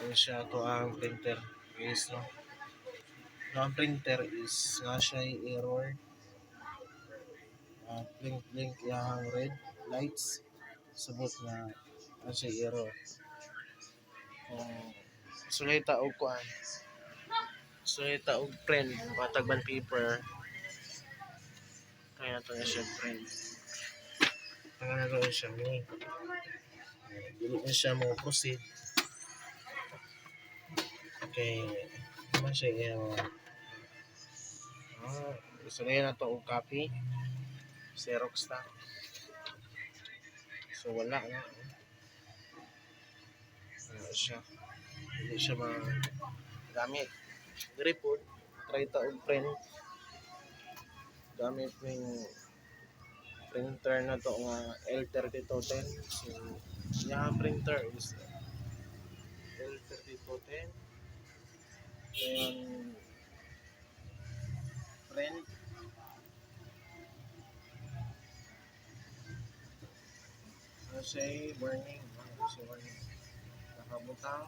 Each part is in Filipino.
Yan siya to ang printer is no. Ang printer is nga siya error. Blink yung red lights subot na siya error. Kung sulita og kuan. Sulita og print patagban paper. Kaya to na siya print. Kaya na to siya ni. Dili na siya mo proceed. Okay. Naman siya error. Gusto na to og copy. Xerox ta. So wala na. Wala siya. Hindi siya magamit. Diri po, try ta og print. Gamit ng printer na to nga L3210. So, yung printer is L3210. Then, print. Ano siya warning. Ano siya warning. Nakabutang.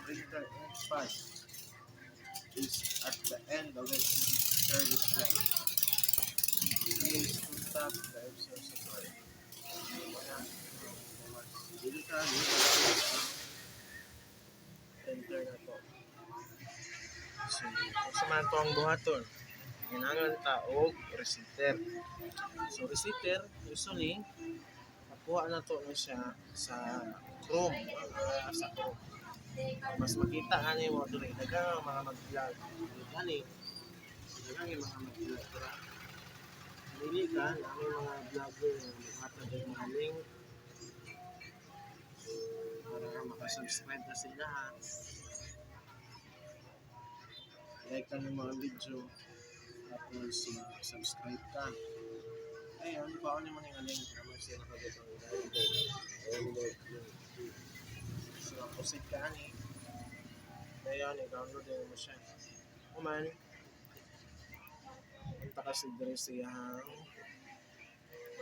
Printer pad is at the end of its service line. Please contact the website support. Dili ka printer na to. So, kung saan to ang buhaton, ginangan ta og receiver. So, receiver, usually, nakuha na to na siya sa Chrome. Sa Chrome. Mas makita ani mo diri daghang mga mag-vlog ani daghang mga mag-vlog dili ka ang mga vlogger maghatag og mga link para maka-subscribe na sila ha. Like ka ng mga video tapos subscribe ka ayun pa ano mo ning link naman siya nakabutang download so proceed ka ani ayan, i-download din mo siya. Kuman, punta ka sa diri siyang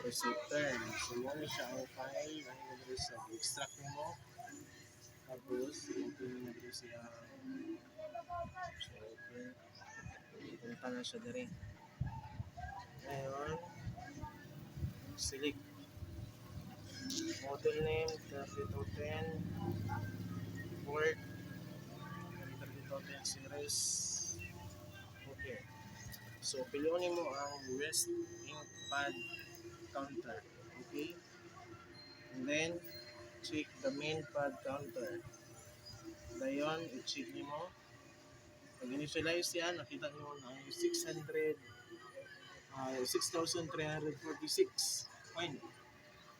receiver. So, yan siya ang file. Ang diri sa extract mo. Tapos, ito yung diri siyang receiver. Punta na siya diri. Ngayon, select model name, 3210, word, 3210 series. Okay. So, piliunin mo ang rest ink pad counter. Okay? And then, check the main pad counter. Dayon, i-check nyo mo. Pag initialize yan, nakita nyo na 6,346 point.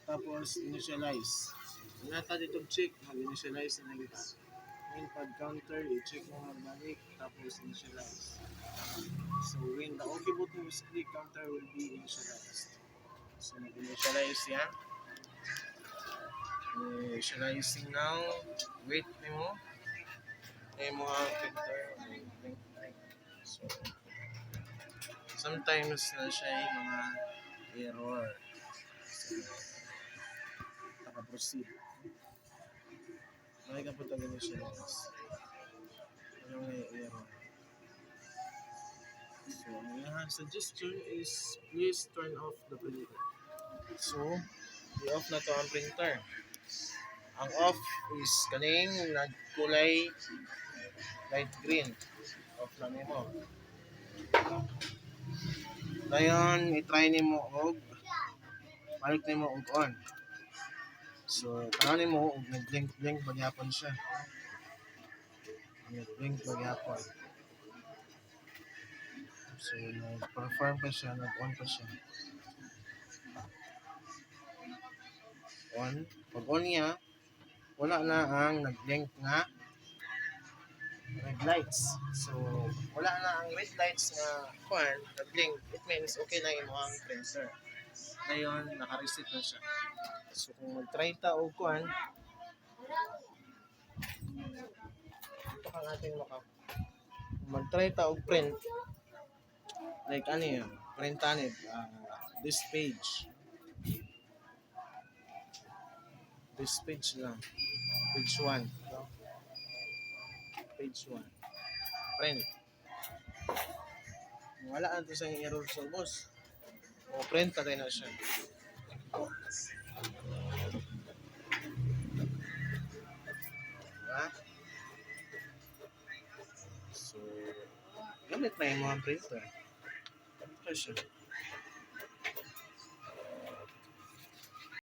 Tapos, initialize. Nata dito check, mag-initialize na kita. Main pad counter, i-check mo magbalik, tapos initialize. So, when the OK button is clicked, counter will be initialized. So, mag-initialize yan. Initializing now. Wait mo. Mo ang printer. So, sometimes na siya yung mga error. So, naka-proceed. Makikita po tayo initialize. Ano nga yung error? So, ang suggestion is please turn off the printer. So, i-off na to ang printer. Ang off is kaning nagkulay light green. Off na nimo. Dayon, i-try nimo og balik nimo og on. So, kanan nimo og nag-blink magyapon siya. Nag-blink magyapon. So, nag-perform pa siya, nag-on pa siya. On. Pag on niya, wala na ang nag-blink nga red lights. So, wala na ang red lights nga kuan, nag-blink. It means okay na imo ang printer. Ngayon, naka-reset na siya. So, kung mag-try ta o kuan, ito ka natin kung mag-try ta o print, like ano yun, print this page. This page lang. Page 1. No? Page 1. Print. Wala ang to sa error sa boss. O print tayo na siya. Diba? So, gamit na yung mga printer. Ito siya.